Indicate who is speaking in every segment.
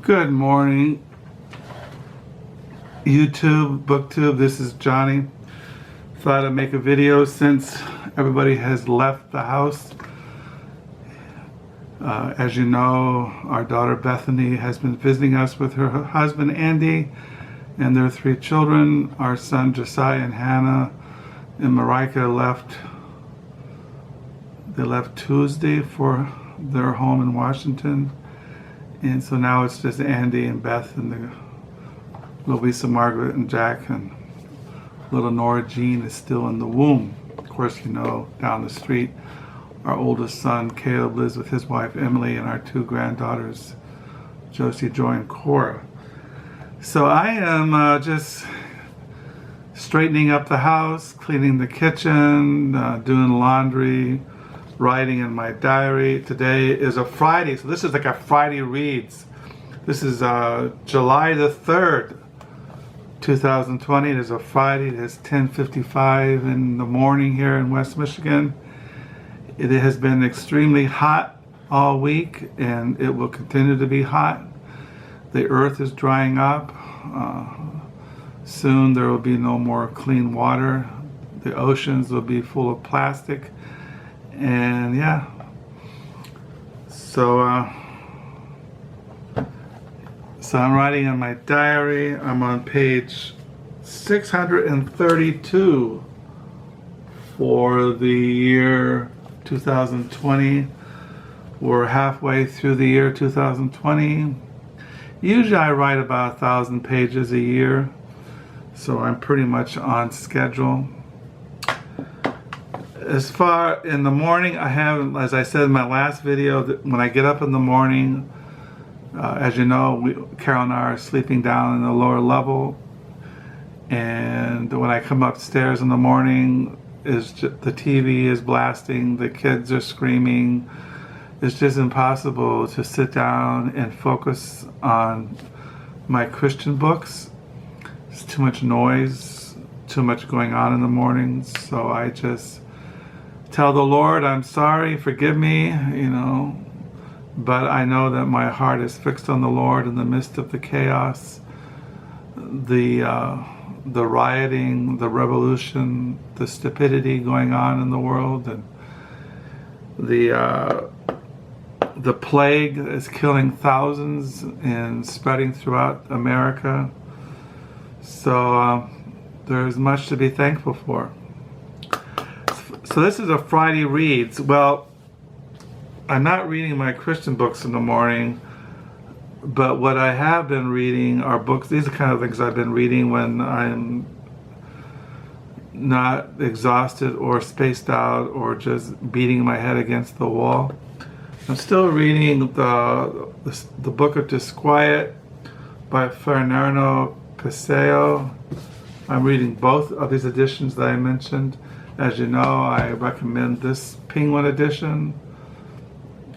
Speaker 1: Good morning, YouTube, BookTube. This is Johnny. Thought I'd make a video since everybody has left the house. As you know, our daughter Bethany has been visiting us with her husband Andy and their 3 children. Our son Josiah and Hannah and Marika left Tuesday for their home in Washington. And so now it's just Andy and Beth and the Louisa, Margaret, and Jack, and little Nora Jean is still in the womb. Of course, you know, down the street, our oldest son Caleb lives with his wife Emily and our 2 granddaughters, Josie, Joy, and Cora. So I am just straightening up the house, cleaning the kitchen, doing laundry, writing in my diary. Today is a Friday, so this is like a Friday reads. This is July the 3rd, 2020. It is a Friday. It is 10:55 in the morning here in West Michigan. It has been extremely hot all week, and it will continue to be hot. The earth is drying up. Soon there will be no more clean water. The oceans will be full of plastic. And yeah, so I'm writing in my diary. I'm on page 632 for the year 2020. We're halfway through the year 2020. Usually I write about 1,000 pages a year, so I'm pretty much on schedule. As far in the morning, I have, as I said in my last video, that when I get up in the morning, as you know, Carol and I are sleeping down in the lower level, and when I come upstairs in the morning, the TV is blasting, the kids are screaming. It's just impossible to sit down and focus on my Christian books. There's too much noise, too much going on in the mornings, so I just tell the Lord, I'm sorry, forgive me, you know, but I know that my heart is fixed on the Lord in the midst of the chaos, the rioting, the revolution, the stupidity going on in the world, and the plague is killing thousands and spreading throughout America. So there's much to be thankful for. So this is a Friday reads. Well, I'm not reading my Christian books in the morning, but what I have been reading are books. These are kind of things I've been reading when I'm not exhausted or spaced out or just beating my head against the wall. I'm still reading the book of Disquiet by Fernando, Pessoa. I'm reading both of these editions that I mentioned. As you know, I recommend this Penguin edition,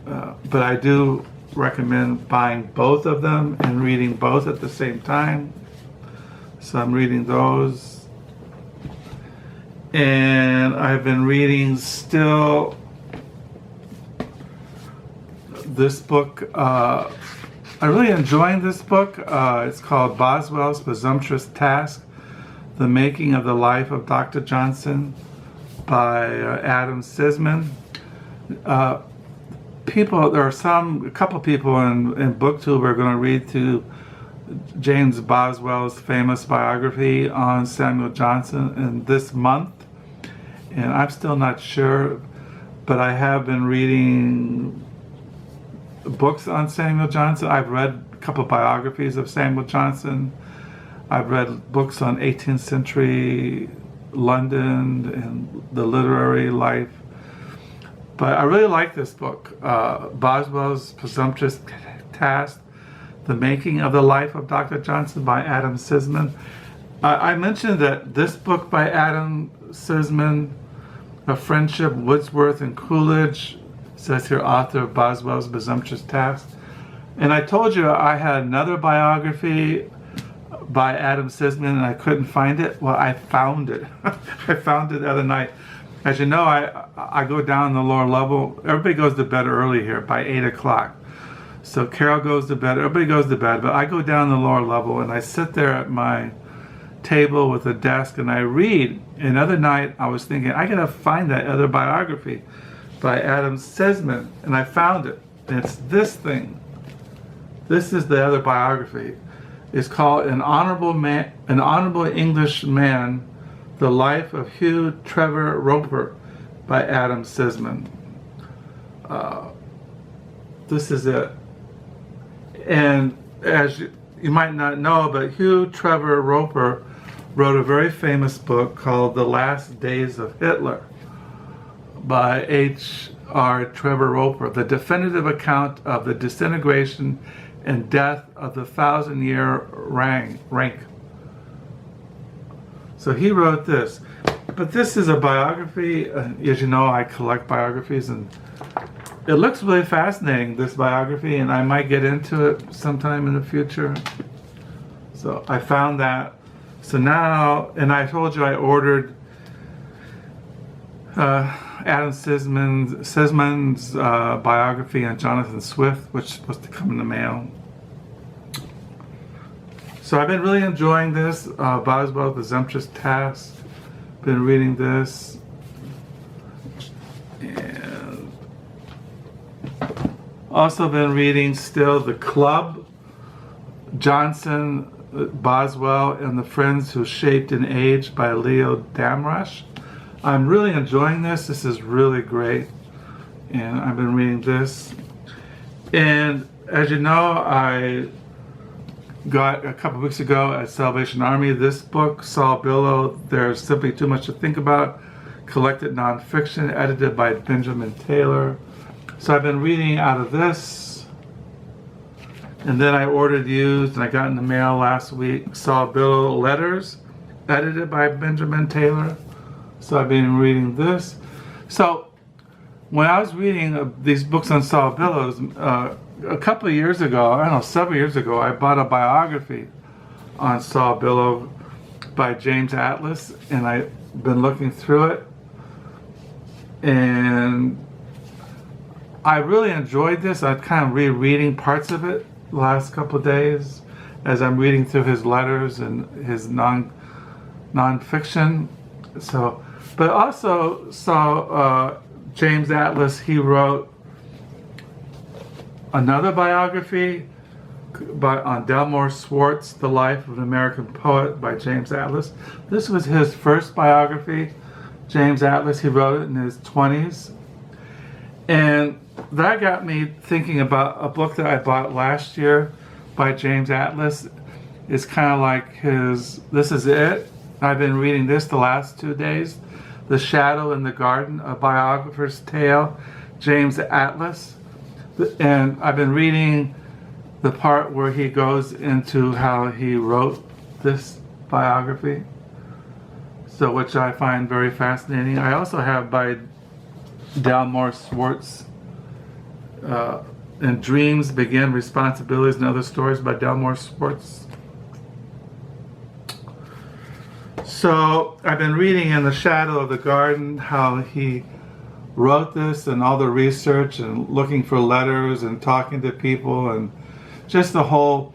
Speaker 1: but I do recommend buying both of them and reading both at the same time. So I'm reading those. And I've been reading still this book. I'm really enjoying this book. It's called Boswell's Presumptuous Task, The Making of the Life of Dr. Johnson, by Adam Sisman. There are a couple people in BookTube are going to read through James Boswell's famous biography on Samuel Johnson in this month, and I'm still not sure, but I have been reading books on Samuel Johnson. I've read a couple biographies of Samuel Johnson. I've read books on 18th century London and the literary life. But I really like this book, Boswell's Presumptuous Task, The Making of the Life of Dr. Johnson by Adam Sisman. I mentioned that this book by Adam Sisman, A Friendship, Wordsworth and Coolidge, says here, author of Boswell's Presumptuous Task. And I told you I had another biography by Adam Sisman and I couldn't find it. Well, I found it. I found it the other night. As you know, I go down the lower level. Everybody goes to bed early here by 8 o'clock. So Carol goes to bed, everybody goes to bed, but I go down the lower level and I sit there at my table with a desk and I read. And the other night I was thinking, I gotta find that other biography by Adam Sisman, and I found it. And it's this thing. This is the other biography. It's called An Honorable Englishman, The Life of Hugh Trevor-Roper by Adam Sisman. This is it. And as you might not know, but Hugh Trevor-Roper wrote a very famous book called The Last Days of Hitler by H.R. Trevor-Roper, the definitive account of the disintegration and death of the Thousand-Year-Reich. So he wrote this. But this is a biography. As you know, I collect biographies, and it looks really fascinating, this biography, and I might get into it sometime in the future. So I found that. So now, and I told you I ordered Adam Sisman's biography on Jonathan Swift, which is supposed to come in the mail. So I've been really enjoying this, Boswell, Presumptuous Task. Been reading this. And also been reading still The Club, Johnson, Boswell, and the Friends Who Shaped an Age by Leo Damrosch. I'm really enjoying this. This is really great. And I've been reading this. And as you know, I got a couple weeks ago at Salvation Army this book, Saul Bellow, There's Simply Too Much to Think About, collected nonfiction, edited by Benjamin Taylor. So I've been reading out of this. And then I ordered used, and I got in the mail last week, Saul Bellow Letters, edited by Benjamin Taylor. So I've been reading this. So when I was reading these books on Saul Bellow, a couple of years ago, I don't know, several years ago, I bought a biography on Saul Bellow by James Atlas, and I've been looking through it. And I really enjoyed this. I'm kind of rereading parts of it the last couple of days as I'm reading through his letters and his nonfiction. So, but also saw James Atlas, he wrote another biography on Delmore Schwartz, The Life of an American Poet by James Atlas. This was his first biography. James Atlas, he wrote it in his 20s. And that got me thinking about a book that I bought last year by James Atlas. It's kind of like his, this is it. I've been reading this the last 2 days. The Shadow in the Garden, A Biographer's Tale, James Atlas. And I've been reading the part where he goes into how he wrote this biography, so which I find very fascinating. I also have by Delmore Schwartz, and Dreams Begin, Responsibilities and Other Stories by Delmore Schwartz. So I've been reading in The Shadow of the Garden how he wrote this and all the research and looking for letters and talking to people and just the whole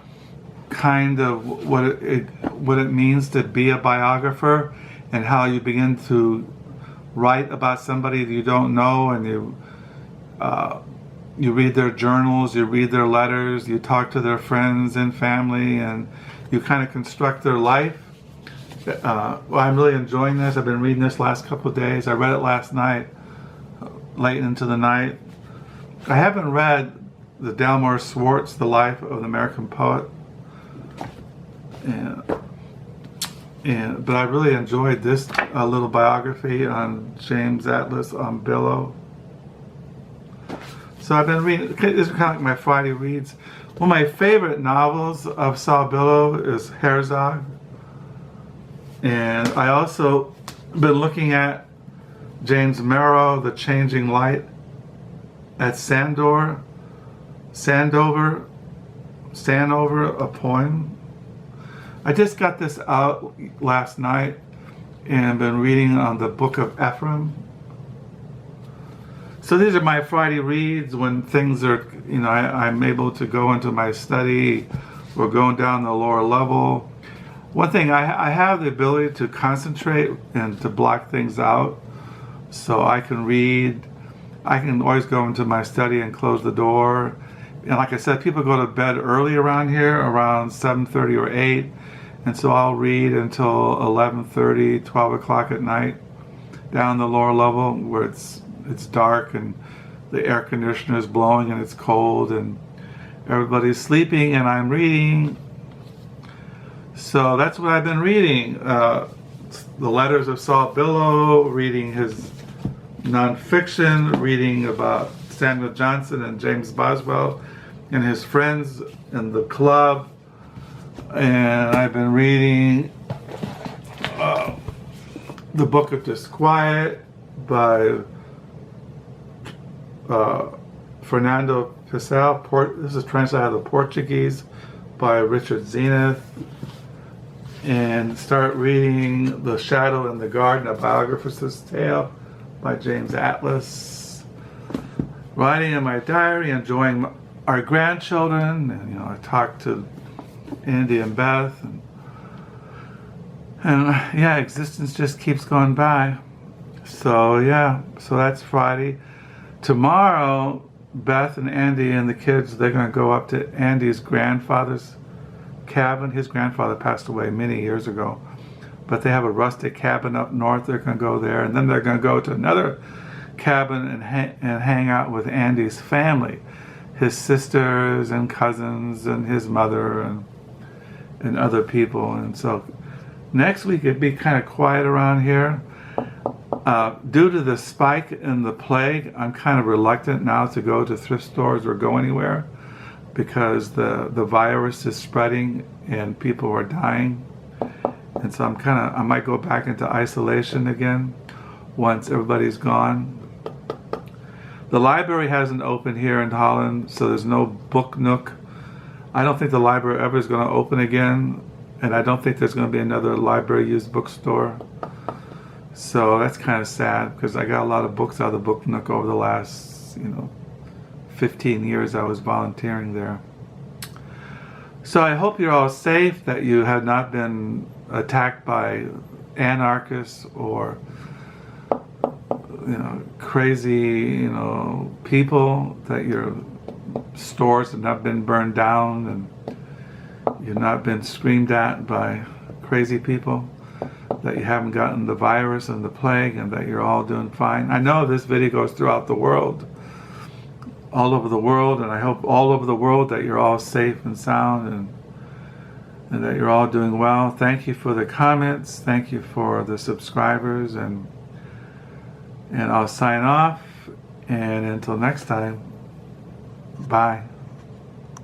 Speaker 1: kind of what it means to be a biographer and how you begin to write about somebody that you don't know, and you read their journals, you read their letters, you talk to their friends and family, and you kind of construct their life. Well, I'm really enjoying this. I've been reading this last couple of days. I read it last night, late into the night. I haven't read the Delmore Schwartz, The Life of an American Poet, but I really enjoyed this little biography on James Atlas on Bellow. So I've been reading, this is kind of like my Friday reads. One of my favorite novels of Saul Bellow is Herzog. And I also been looking at James Merrow, The Changing Light at Sandover, a poem. I just got this out last night and been reading on the book of Ephraim. So these are my Friday reads when things are, I'm able to go into my study or going down the lower level. One thing, I have the ability to concentrate and to block things out. So I can read. I can always go into my study and close the door. And like I said, people go to bed early around here, around 7:30 or 8. And so I'll read until 11:30, 12 o'clock at night down the lower level where it's dark and the air conditioner is blowing and it's cold and everybody's sleeping and I'm reading. So that's what I've been reading. The letters of Saul Bellow, reading his nonfiction, reading about Samuel Johnson and James Boswell and his friends in the club. And I've been reading the book of Disquiet by Fernando Pessoa. This is translated out of the Portuguese by Richard Zenith. And start reading The Shadow in the Garden, a biographer's tale by James Atlas. Writing in my diary, enjoying our grandchildren. And, I talked to Andy and Beth. And yeah, existence just keeps going by. So that's Friday. Tomorrow, Beth and Andy and the kids, they're going to go up to Andy's grandfather's cabin. His grandfather passed away many years ago. But they have a rustic cabin up north. They're going to go there. And then they're going to go to another cabin and hang out with Andy's family. His sisters and cousins and his mother and other people. And so next week it'd be kind of quiet around here. Due to the spike in the plague, I'm kind of reluctant now to go to thrift stores or go anywhere because the virus is spreading and people are dying. And so I might go back into isolation again once everybody's gone. The library hasn't opened here in Holland, so there's no book nook. I don't think the library ever is going to open again, and I don't think there's going to be another library used bookstore. So that's kind of sad because I got a lot of books out of the book nook over the last, 15 years I was volunteering there. So I hope you're all safe, that you have not been attacked by anarchists or crazy people, that your stores have not been burned down and you've not been screamed at by crazy people, that you haven't gotten the virus and the plague, and that you're all doing fine. I know this video goes throughout the world, all over the world, and I hope all over the world that you're all safe and sound and that you're all doing well. Thank you for the comments. Thank you for the subscribers, and I'll sign off. And until next time, bye.